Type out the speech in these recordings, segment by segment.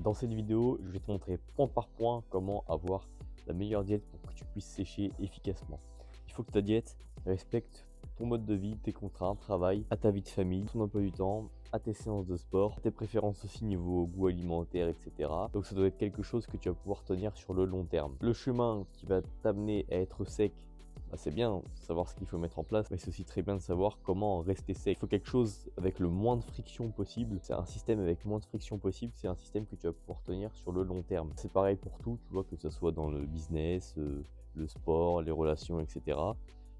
Dans cette vidéo, je vais te montrer point par point comment avoir la meilleure diète pour que tu puisses sécher efficacement. Il faut que ta diète respecte ton mode de vie, tes contraintes, travail, à ta vie de famille, ton emploi du temps, à tes séances de sport, à tes préférences aussi niveau goût alimentaire, etc. Donc ça doit être quelque chose que tu vas pouvoir tenir sur le long terme. Le chemin qui va t'amener à être sec, c'est bien de savoir ce qu'il faut mettre en place, mais c'est aussi très bien de savoir comment rester sec. Il faut quelque chose avec le moins de friction possible. C'est un système avec moins de friction possible, c'est un système que tu vas pouvoir tenir sur le long terme. C'est pareil pour tout, tu vois, que ce soit dans le business, le sport, les relations, etc.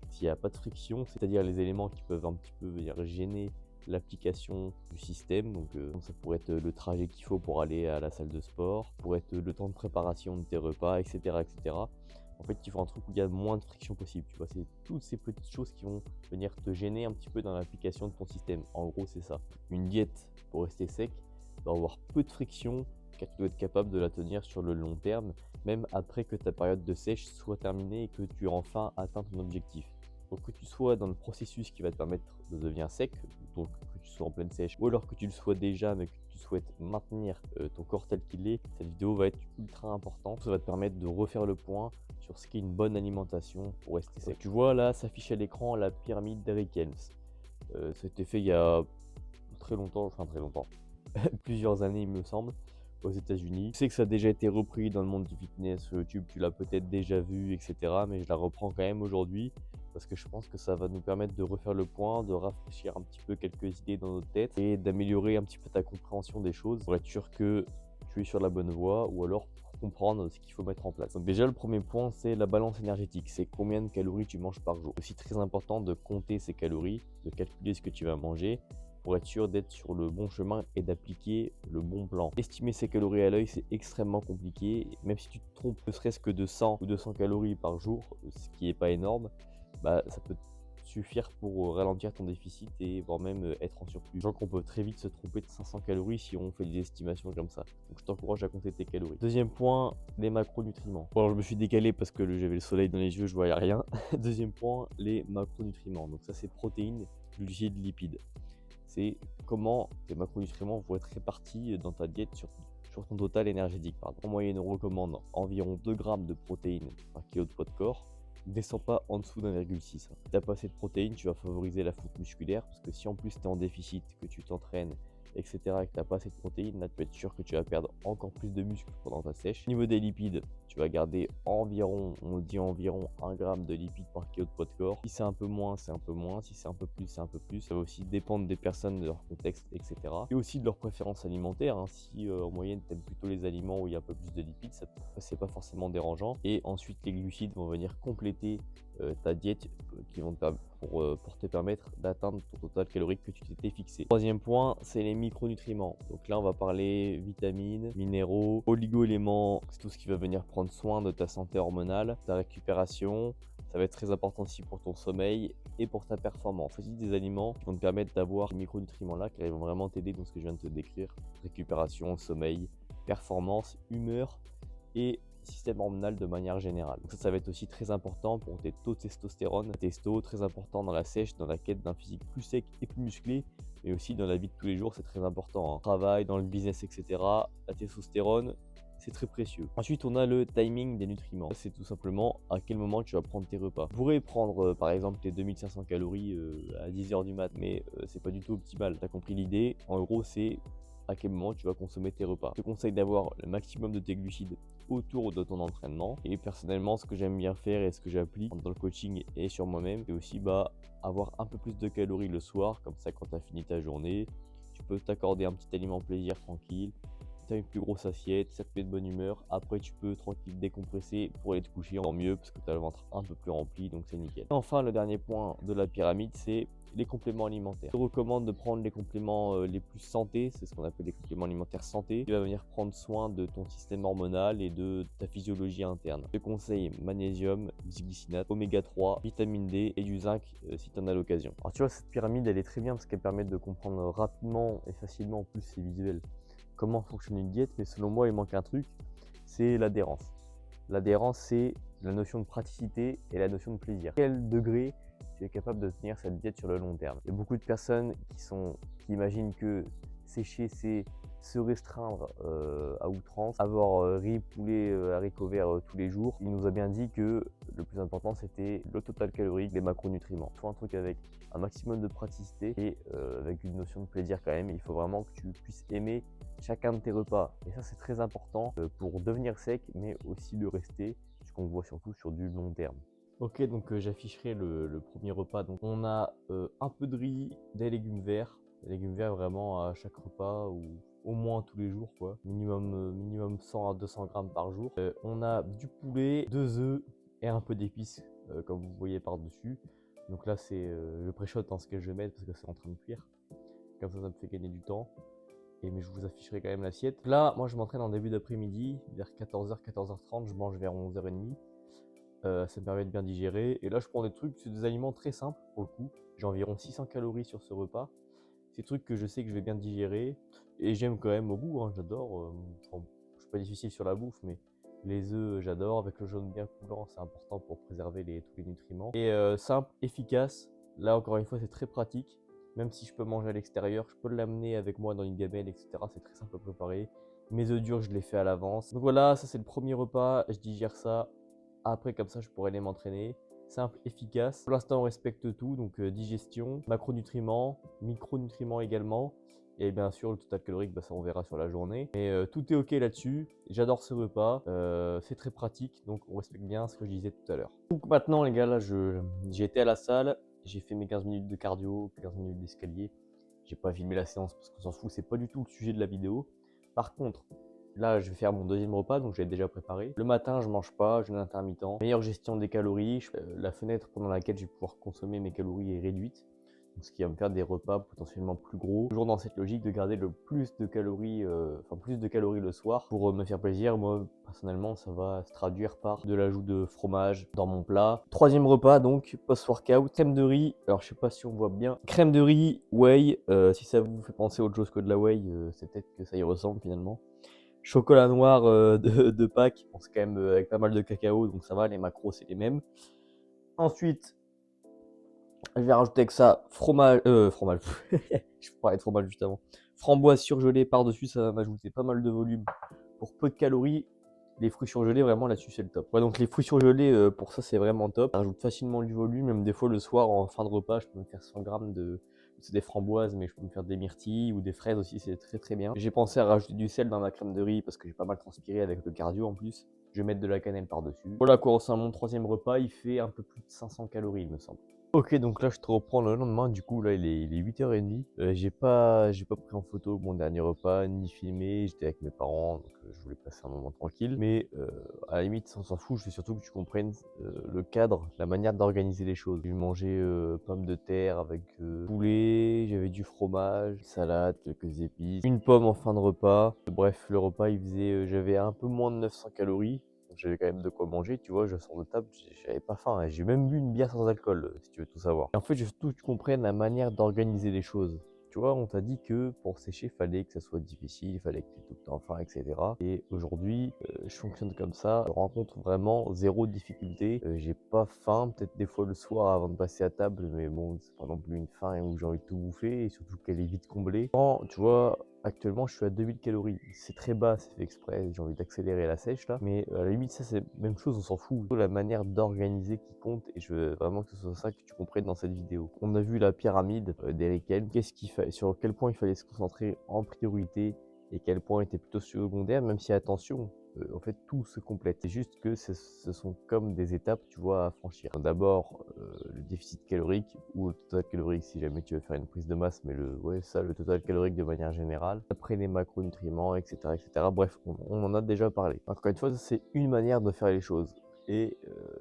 S'il n'y a pas de friction, c'est-à-dire les éléments qui peuvent un petit peu venir gêner l'application du système, donc ça pourrait être le trajet qu'il faut pour aller à la salle de sport, pourrait être le temps de préparation de tes repas, etc., etc. En fait, il faut un truc où il y a moins de friction possible, tu vois, c'est toutes ces petites choses qui vont venir te gêner un petit peu dans l'application de ton système. En gros, c'est ça. Une diète pour rester sec doit avoir peu de friction, car tu dois être capable de la tenir sur le long terme, même après que ta période de sèche soit terminée et que tu aies enfin atteint ton objectif. Donc que tu sois dans le processus qui va te permettre de devenir sec, donc que tu sois en pleine sèche, ou alors que tu le sois déjà mais que tu souhaites maintenir ton corps tel qu'il est, cette vidéo va être ultra importante. Ça va te permettre de refaire le point sur ce qu'est une bonne alimentation pour rester sec. Tu vois là s'affiche à l'écran la pyramide d'Eric Helms. C'était fait il y a très longtemps, plusieurs années il me semble, aux États-Unis. Je sais que ça a déjà été repris dans le monde du fitness sur YouTube, tu l'as peut-être déjà vu, etc. Mais je la reprends quand même aujourd'hui parce que je pense que ça va nous permettre de refaire le point, de rafraîchir un petit peu quelques idées dans notre tête et d'améliorer un petit peu ta compréhension des choses pour être sûr que tu es sur la bonne voie ou alors pour comprendre ce qu'il faut mettre en place. Donc déjà le premier point c'est la balance énergétique, c'est combien de calories tu manges par jour. C'est aussi très important de compter ces calories, de calculer ce que tu vas manger pour être sûr d'être sur le bon chemin et d'appliquer le bon plan. Estimer ses calories à l'œil, c'est extrêmement compliqué. Même si tu te trompes ne serait-ce que de 100 ou 200 calories par jour, ce qui n'est pas énorme, ça peut suffire pour ralentir ton déficit et voire même être en surplus. Genre qu'on peut très vite se tromper de 500 calories si on fait des estimations comme ça. Donc je t'encourage à compter tes calories. Deuxième point, les macronutriments. Bon alors je me suis décalé parce que j'avais le soleil dans les yeux, je voyais rien. Deuxième point, les macronutriments. Donc ça c'est protéines, glucides, lipides. C'est comment tes macronutriments vont être répartis dans ta diète sur ton total énergétique. En moyenne, on recommande environ 2 grammes de protéines par kilo de poids de corps. Descends pas en dessous d'1,6. Si tu n'as pas assez de protéines, tu vas favoriser la fonte musculaire parce que si en plus tu es en déficit, que tu t'entraînes, etc., et que tu n'as pas assez de protéines, là tu peux être sûr que tu vas perdre encore plus de muscles pendant ta sèche. Au niveau des lipides, tu vas garder environ, on dit environ 1 gramme de lipides par kilo de poids de corps. Si c'est un peu moins, c'est un peu moins. Si c'est un peu plus, c'est un peu plus. Ça va aussi dépendre des personnes, de leur contexte, etc. Et aussi de leurs préférences alimentaires. Si en moyenne tu aimes plutôt les aliments où il y a un peu plus de lipides, ça c'est pas forcément dérangeant. Et ensuite les glucides vont venir compléter ta diète qui vont pour te permettre d'atteindre ton total calorique que tu t'étais fixé. Troisième point, c'est les micronutriments. Donc là, on va parler vitamines, minéraux, oligo-éléments. C'est tout ce qui va venir prendre soin de ta santé hormonale, ta récupération. Ça va être très important aussi pour ton sommeil et pour ta performance. C'est aussi des aliments qui vont te permettre d'avoir ces micronutriments-là, car ils vont vraiment t'aider dans ce que je viens de te décrire. Récupération, sommeil, performance, humeur et système hormonal de manière générale. Donc ça va être aussi très important pour tes taux de testostérone. Testo, très important dans la sèche, dans la quête d'un physique plus sec et plus musclé, mais aussi dans la vie de tous les jours, c'est très important. Travail, dans le business, etc. La testostérone, c'est très précieux. Ensuite, on a le timing des nutriments. C'est tout simplement à quel moment tu vas prendre tes repas. Tu pourrais prendre par exemple tes 2500 calories à 10h du mat, mais c'est pas du tout optimal. Tu as compris l'idée. En gros, c'est à quel moment tu vas consommer tes repas. Je te conseille d'avoir le maximum de tes glucides autour de ton entraînement. Et personnellement, ce que j'aime bien faire et ce que j'applique dans le coaching et sur moi-même, c'est aussi avoir un peu plus de calories le soir. Comme ça, quand tu as fini ta journée, tu peux t'accorder un petit aliment plaisir tranquille. Tu as une plus grosse assiette, ça te met de bonne humeur. Après, tu peux tranquille décompresser pour aller te coucher, encore mieux parce que tu as le ventre un peu plus rempli, donc c'est nickel. Et enfin, le dernier point de la pyramide, c'est les compléments alimentaires. Je te recommande de prendre les compléments les plus santé, c'est ce qu'on appelle les compléments alimentaires santé, qui va venir prendre soin de ton système hormonal et de ta physiologie interne. Je te conseille magnésium, bisglycinate, oméga 3, vitamine D et du zinc si tu en as l'occasion. Alors tu vois, cette pyramide, elle est très bien parce qu'elle permet de comprendre rapidement et facilement, en plus c'est visuel, comment fonctionne une diète, mais selon moi, il manque un truc, c'est l'adhérence. L'adhérence, c'est la notion de praticité et la notion de plaisir. Quel degré tu es capable de tenir cette diète sur le long terme? Il y a beaucoup de personnes qui imaginent que sécher, c'est se restreindre à outrance, avoir riz, poulet, haricots verts tous les jours. Il nous a bien dit que le plus important c'était le total calorique, les macronutriments. Il faut un truc avec un maximum de praticité et avec une notion de plaisir quand même. Il faut vraiment que tu puisses aimer chacun de tes repas. Et ça c'est très important pour devenir sec, mais aussi de rester, ce qu'on voit surtout sur du long terme. Ok, donc j'afficherai le premier repas. Donc on a un peu de riz, des légumes verts. Des légumes verts vraiment à chaque repas ou au moins tous les jours quoi. Minimum 100 à 200 grammes par jour. On a du poulet, 2 œufs et un peu d'épices comme vous voyez par-dessus. Donc là c'est je préchote dans ce que je vais mettre parce que c'est en train de cuire. Comme ça me fait gagner du temps. Mais je vous afficherai quand même l'assiette. Là moi je m'entraîne en début d'après-midi, vers 14h, 14h30, je mange vers 11h30. Ça me permet de bien digérer. Et là, je prends des trucs, c'est des aliments très simples pour le coup. J'ai environ 600 calories sur ce repas. C'est des trucs que je sais que je vais bien digérer. Et j'aime quand même au goût, hein, j'adore. Enfin, je suis pas difficile sur la bouffe, mais les œufs, j'adore. Avec le jaune bien coulant, c'est important pour préserver tous les nutriments. Et simple, efficace. Là, encore une fois, c'est très pratique. Même si je peux manger à l'extérieur, je peux l'amener avec moi dans une gamelle, etc. C'est très simple à préparer. Mes œufs durs, je les fais à l'avance. Donc voilà, ça c'est le premier repas. Je digère ça. Après, comme ça, je pourrais aller m'entraîner. Simple, efficace. Pour l'instant, on respecte tout. Donc, digestion, macronutriments, micronutriments également. Et bien sûr, le total calorique, bah, ça on verra sur la journée. Mais tout est ok là-dessus. J'adore ce repas. C'est très pratique. Donc, on respecte bien ce que je disais tout à l'heure. Donc, maintenant, les gars, là, j'ai été à la salle. J'ai fait mes 15 minutes de cardio, 15 minutes d'escalier. J'ai pas filmé la séance parce qu'on s'en fout. C'est pas du tout le sujet de la vidéo. Par contre, là, je vais faire mon deuxième repas, donc j'avais déjà préparé. Le matin, je mange pas, jeûne intermittent. Meilleure gestion des calories. La fenêtre pendant laquelle je vais pouvoir consommer mes calories est réduite. Donc, ce qui va me faire des repas potentiellement plus gros. Toujours dans cette logique de garder le plus de calories, plus de calories le soir pour me faire plaisir. Moi, personnellement, ça va se traduire par de l'ajout de fromage dans mon plat. Troisième repas, donc, post-workout. Crème de riz. Alors, je sais pas si on voit bien. Crème de riz, whey. Si ça vous fait penser autre chose que de la whey, c'est peut-être que ça y ressemble finalement. Chocolat noir de Pâques, bon, c'est quand même avec pas mal de cacao, donc ça va, les macros c'est les mêmes. Ensuite, je vais rajouter avec ça fromage, je parlais de fromage juste avant. Framboise surgelée par-dessus, ça va m'ajouter pas mal de volume pour peu de calories. Les fruits surgelés, vraiment là-dessus c'est le top. Ouais, donc les fruits surgelés, pour ça c'est vraiment top. Ça rajoute facilement du volume, même des fois le soir en fin de repas, je peux me faire 100 grammes de... C'est des framboises, mais je peux me faire des myrtilles ou des fraises aussi, c'est très très bien. J'ai pensé à rajouter du sel dans ma crème de riz parce que j'ai pas mal transpiré avec le cardio en plus. Je vais mettre de la cannelle par-dessus. Voilà quoi, c'est mon troisième repas, il fait un peu plus de 500 calories il me semble. Ok, donc là je te reprends le lendemain, du coup là il est 8h30. J'ai pas pris en photo mon dernier repas, ni filmé, j'étais avec mes parents, donc je voulais passer un moment tranquille. Mais à la limite, on s'en fout, je veux surtout que tu comprennes le cadre, la manière d'organiser les choses. J'ai mangé pommes de terre avec poulet, j'avais du fromage, salade, quelques épices, une pomme en fin de repas. Bref, le repas il faisait, j'avais un peu moins de 900 calories. J'avais quand même de quoi manger, tu vois, je sors de table, j'avais pas faim. J'ai même bu une bière sans alcool, si tu veux tout savoir. Et en fait, je veux tout que tu comprennes la manière d'organiser les choses. Tu vois, on t'a dit que pour sécher, il fallait que ça soit difficile, il fallait que tu aies tout le temps faim, etc. Et aujourd'hui, je fonctionne comme ça. Je rencontre vraiment zéro difficulté. J'ai pas faim, peut-être des fois le soir avant de passer à table, mais bon, c'est pas non plus une faim où j'ai envie de tout bouffer, et surtout qu'elle est vite comblée. Quand, tu vois, actuellement, je suis à 2000 calories. C'est très bas, c'est fait exprès. J'ai envie d'accélérer la sèche là. Mais à la limite, ça, c'est même chose, on s'en fout. C'est la manière d'organiser qui compte. Et je veux vraiment que ce soit ça que tu comprennes dans cette vidéo. On a vu la pyramide d'Eric Helm. Sur quel point il fallait se concentrer en priorité et quel point était plutôt secondaire. Même si, attention, en fait, tout se complète. C'est juste que ce sont comme des étapes, tu vois, à franchir. D'abord, le déficit calorique ou le total calorique si jamais tu veux faire une prise de masse, mais le total calorique de manière générale. Après les macronutriments, etc., etc. Bref, on en a déjà parlé. Encore une fois, ça, c'est une manière de faire les choses. Et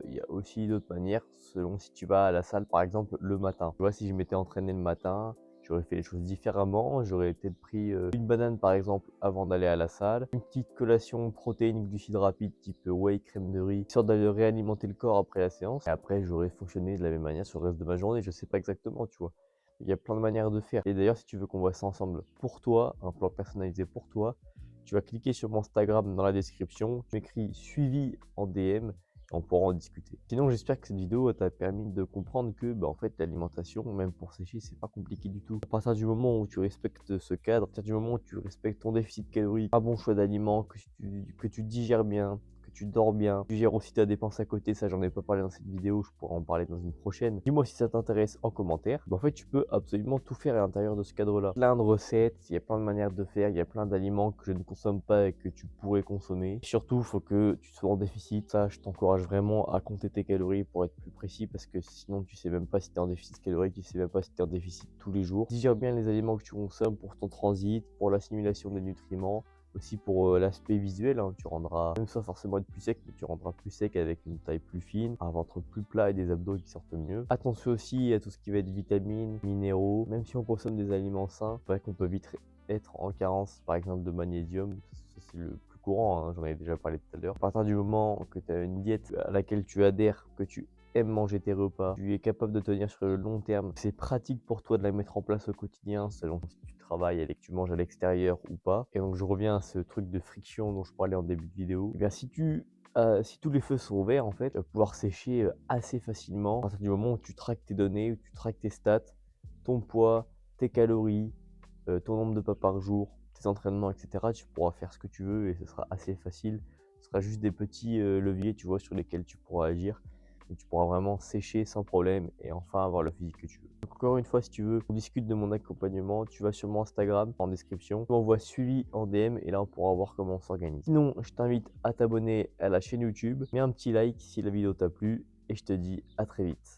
il y a aussi d'autres manières, selon si tu vas à la salle, par exemple, le matin. Tu vois, si je m'étais entraîné le matin, j'aurais fait les choses différemment, j'aurais peut-être pris une banane par exemple avant d'aller à la salle, une petite collation protéines, glucides rapides type whey, crème de riz, histoire d'aller réalimenter le corps après la séance. Et après, j'aurais fonctionné de la même manière sur le reste de ma journée, je sais pas exactement, tu vois. Il y a plein de manières de faire. Et d'ailleurs, si tu veux qu'on voit ça ensemble pour toi, un plan personnalisé pour toi, tu vas cliquer sur mon Instagram dans la description, tu m'écris suivi en DM. on pourra en discuter. Sinon, j'espère que cette vidéo t'a permis de comprendre que en fait, l'alimentation, même pour sécher, c'est pas compliqué du tout. À partir du moment où tu respectes ce cadre, à partir du moment où tu respectes ton déficit calorique, un bon choix d'aliments, que tu digères bien, que tu dors bien, tu gères aussi ta dépense à côté, ça j'en ai pas parlé dans cette vidéo, je pourrais en parler dans une prochaine. Dis-moi si ça t'intéresse en commentaire. En fait, tu peux absolument tout faire à l'intérieur de ce cadre-là. Plein de recettes, il y a plein de manières de faire, il y a plein d'aliments que je ne consomme pas et que tu pourrais consommer. Et surtout, il faut que tu sois en déficit. Ça, je t'encourage vraiment à compter tes calories pour être plus précis parce que sinon, tu sais même pas si tu es en déficit calorique, tu sais même pas si tu es en déficit tous les jours. Digère bien les aliments que tu consommes pour ton transit, pour l'assimilation des nutriments. Aussi pour l'aspect visuel, hein, tu rendras, même sans forcément être plus sec, mais tu rendras plus sec avec une taille plus fine, un ventre plus plat et des abdos qui sortent mieux. Attention aussi à tout ce qui va être vitamines, minéraux, même si on consomme des aliments sains, c'est vrai qu'on peut vite être en carence par exemple de magnésium, ça c'est le plus courant, hein, j'en avais déjà parlé tout à l'heure. À partir du moment que tu as une diète à laquelle tu adhères, que tu aimes manger tes repas, tu es capable de tenir sur le long terme, c'est pratique pour toi de la mettre en place au quotidien selon si tu travailles et que tu manges à l'extérieur ou pas. Et donc je reviens à ce truc de friction dont je parlais en début de vidéo. Et bien si tous les feux sont ouverts en fait, tu vas pouvoir sécher assez facilement à partir du moment où tu traques tes données, où tu traques tes stats, ton poids, tes calories, ton nombre de pas par jour, tes entraînements, etc. Tu pourras faire ce que tu veux et ce sera assez facile. Ce sera juste des petits leviers, tu vois, sur lesquels tu pourras agir. Et tu pourras vraiment sécher sans problème et enfin avoir le physique que tu veux. Donc encore une fois, si tu veux, on discute de mon accompagnement, tu vas sur mon Instagram en description, tu m'envoies suivi en DM et là on pourra voir comment on s'organise. Sinon, je t'invite à t'abonner à la chaîne YouTube, mets un petit like si la vidéo t'a plu et je te dis à très vite.